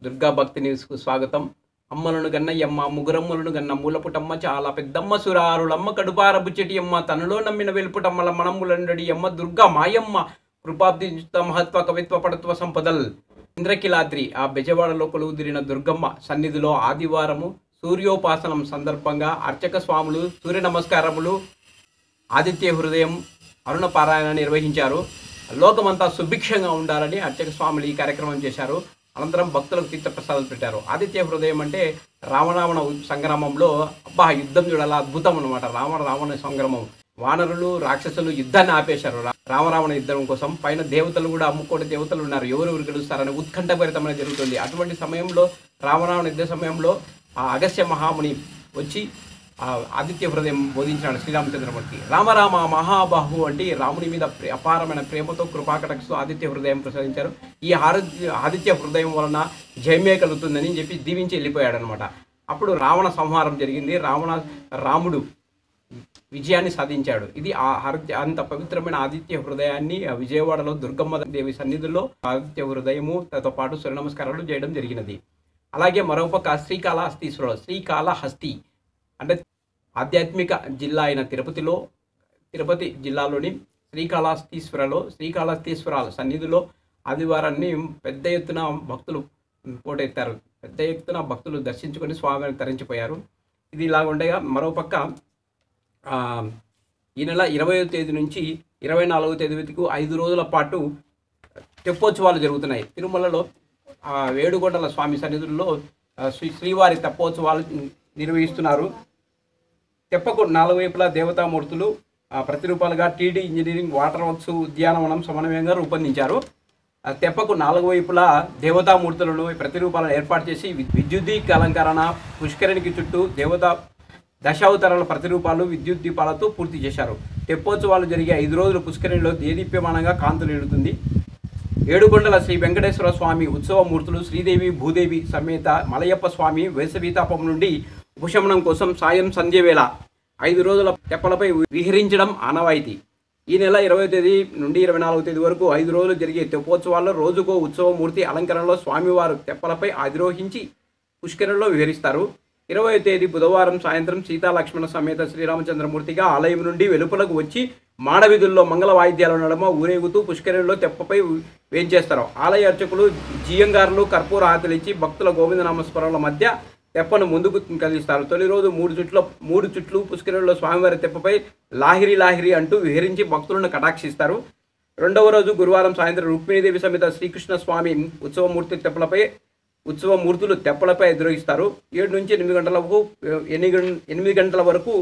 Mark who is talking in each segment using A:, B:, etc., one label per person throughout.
A: దుర్గా భక్తి న్యూస్కు స్వాగతం. అమ్మలను గన్నయ్యమ్మ ముగురమ్మలను గన్న మూలపుటమ్మ చాలా పెద్దమ్మ సురారులమ్మ కడుపార బుచ్చటియమ్మ తనలో నమ్మిన వెలుపుటమ్మల మనమ్ములండడి అమ్మ దుర్గా మాయమ్మ కృపాబ్దియుత మహత్వ కవిత్వ పడత్వ సంపదల్ ఇంద్రకిలాద్రి ఆ బెజవాడలో కొలువుదిరిన దుర్గమ్మ సన్నిధిలో ఆదివారము సూర్యోపాసనం సందర్భంగా అర్చక స్వాములు సూర్య నమస్కారములు ఆదిత్య హృదయం అరుణ పారాయణ నిర్వహించారు. లోకమంతా సుభిక్షంగా ఉండాలని అర్చక స్వాములు ఈ కార్యక్రమం చేశారు. అనంతరం భక్తులకు తీర్థప్రసాదాలు పెట్టారు. ఆదిత్య హృదయం అంటే రామరావణ సంగ్రామంలో యుద్ధం చూడాలి, అద్భుతం అనమాట. రావణ సంగ్రామం, వానరులు రాక్షసులు యుద్ధాన్ని ఆపేశారు రామరావణ యుద్ధం కోసం. పైన దేవతలు కూడా అమ్ముకోటి దేవతలు ఉన్నారు, ఎవరెవరు గెలుస్తారని ఉత్కంఠభరితమైన జరుగుతుంది. అటువంటి సమయంలో రామరావణ యుద్ధ సమయంలో ఆ అగస్త్య మహాముని వచ్చి ఆదిత్య హృదయం బోధించాడు శ్రీరామచంద్రమూర్తి. రామరామ మహాబాహు అంటే రాముని మీద అపారమైన ప్రేమతో కృపాకటక్షతో ఆదిత్య హృదయం ప్రసాదించారు. ఈ ఆదిత్య హృదయం వలన జయమే కలుగుతుందని చెప్పి దీవించి వెళ్ళిపోయాడు అనమాట. అప్పుడు రావణ సంహారం జరిగింది. రాముడు విజయాన్ని సాధించాడు. ఇది అంత పవిత్రమైన ఆదిత్య హృదయాన్ని విజయవాడలో దుర్గమ్మ దేవి సన్నిధిలో ఆదిత్య హృదయము తో పాటు సూర్య నమస్కారాలు చేయడం జరిగినది. అలాగే మరోపక్క శ్రీకాళహస్తి అంటే ఆధ్యాత్మిక జిల్లా అయిన తిరుపతి జిల్లాలోని శ్రీకాళహస్తీశ్వరాల సన్నిధిలో ఆదివారాన్ని పెద్ద ఎత్తున భక్తులు పోటెత్తారు. పెద్ద ఎత్తున భక్తులు దర్శించుకొని స్వామిని తరించిపోయారు. ఇది ఇలా ఉండగా మరోపక్క ఈ నెల 20వ తేదీ నుంచి 24వ తేదీ వరకు 5 రోజుల పాటు తెప్పోత్సవాలు జరుగుతున్నాయి. తిరుమలలో వేడుగొండల స్వామి సన్నిధుల్లో శ్రీవారి తెప్పోత్సవాలు నిర్వహిస్తున్నారు. తెప్పకు 4 వైపులా దేవతామూర్తులు ప్రతిరూపాలుగా టీడీ ఇంజనీరింగ్ వాటర్ వర్క్స్ ఉద్యానవనం సమన్వయంగా రూపొందించారు. తెప్పకు 4 వైపులా దేవతామూర్తులను ప్రతిరూపాలను ఏర్పాటు చేసి విద్యుద్దీక అలంకరణ పుష్కరిణికి చుట్టూ దశావతారాల ప్రతిరూపాలు విద్యుత్ దీపాలతో పూర్తి చేశారు. తెప్పోత్సవాలు జరిగే 5 రోజులు పుష్కరిణిలో దేదీప్యమానంగా కాంతులు ఎడుతుంది. ఏడుగొండల శ్రీ వెంకటేశ్వర స్వామి ఉత్సవమూర్తులు శ్రీదేవి భూదేవి సమేత మలయప్ప స్వామి వేసవితాపం నుండి ఉపశమనం కోసం సాయం సంధ్యవేళ 5 రోజుల తెప్పలపై విహరించడం ఆనవాయితీ. ఈ నెల 20వ తేదీ నుండి 24వ తేదీ వరకు 5 రోజులు జరిగే తెప్పోత్సవాల్లో రోజుకో ఉత్సవమూర్తి అలంకరణలో స్వామివారు తెప్పలపై అధిరోహించి పుష్కరంలో విహరిస్తారు. 20వ తేదీ బుధవారం సాయంత్రం సీతాలక్ష్మణ సమేత శ్రీరామచంద్రమూర్తిగా ఆలయం నుండి వెలుపలకు వచ్చి మాడవీధుల్లో మంగళ వాయిద్యాల నడుమ ఊరేగుతూ పుష్కరంలో తెప్పపై వేంచేస్తారు. ఆలయ అర్చకులు జియంగారులు కర్పూర ఆతలిచ్చి భక్తుల గోవిందనామస్మరణల మధ్య తెప్పను ముందుకు కదిలిస్తారు. తొలి రోజు 3 చుట్లు పుష్కరంలో స్వామివారి తెప్పపై లాహిరి అంటూ విహరించి భక్తులను కటాక్షిస్తారు. రెండవ రోజు గురువారం సాయంత్రం రుక్మిణీదేవి సమేత శ్రీకృష్ణ స్వామి ఉత్సవమూర్తులు తెప్పలపై అధిరోహిస్తారు. 7 నుంచి 8 గంటల వరకు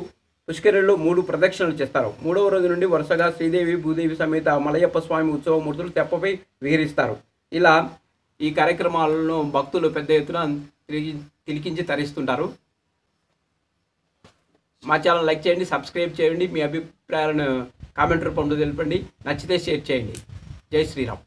A: పుష్కరిణిలో 3 ప్రదక్షిణలు చేస్తారు. 3వ రోజు నుండి వరుసగా శ్రీదేవి భూదేవి సమేత మలయప్ప స్వామి ఉత్సవమూర్తులు తెప్పపై విహరిస్తారు. ఇలా ఈ కార్యక్రమాలను భక్తులు పెద్ద ఎత్తున తిలికించి తరిస్తుంటారు. మా ఛానల్ లైక్ చేయండి, సబ్స్క్రైబ్ చేయండి, మీ అభిప్రాయాలను కామెంట్ రూపంలో తెలపండి, నచ్చితే షేర్ చేయండి. జై శ్రీరామ్.